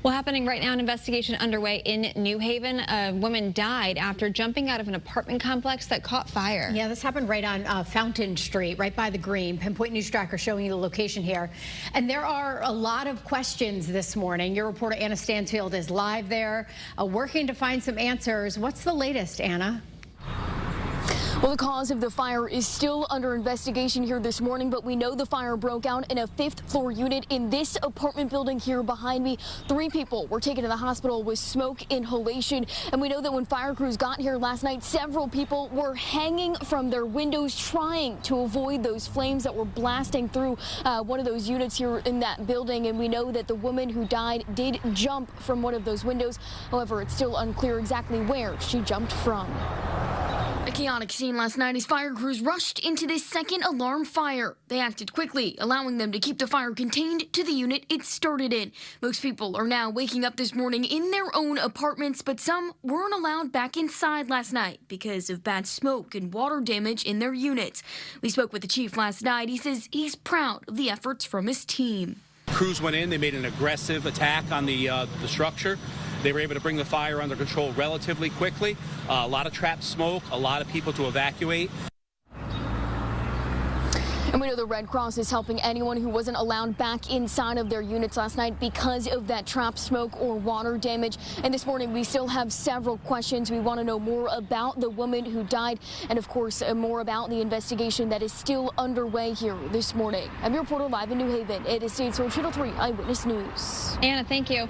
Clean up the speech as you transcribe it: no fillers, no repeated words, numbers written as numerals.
Well, happening right now, an investigation underway in New Haven. A woman died after jumping out of an apartment complex that caught fire. Yeah, this happened right on Fountain Street, right by the Green. Pinpoint News Tracker showing you the location here. And there are a lot of questions this morning. Your reporter Anna Stansfield is live there, working to find some answers. What's the latest, Anna? Well, the cause of the fire is still under investigation here this morning, but we know the fire broke out in a 5th floor unit in this apartment building here behind me. 3 people were taken to the hospital with smoke inhalation. And we know that when fire crews got here last night, several people were hanging from their windows trying to avoid those flames that were blasting through one of those units here in that building. And we know that the woman who died did jump from one of those windows. However, it's still unclear exactly where she jumped from. A chaotic scene last night as fire crews rushed into this second alarm fire. They acted quickly, allowing them to keep the fire contained to the unit it started in. Most people are now waking up this morning in their own apartments, but some weren't allowed back inside last night because of bad smoke and water damage in their units. We spoke with the chief last night. He says he's proud of the efforts from his team. Crews went in, they made an aggressive attack on the structure. They were able to bring the fire under control relatively quickly. A lot of trapped smoke, a lot of people to evacuate. And we know the Red Cross is helping anyone who wasn't allowed back inside of their units last night because of that trapped smoke or water damage. And this morning, we still have several questions. We want to know more about the woman who died and, of course, more about the investigation that is still underway here this morning. I'm your reporter live in New Haven. It is States Channel 3 Eyewitness News. Anna, thank you.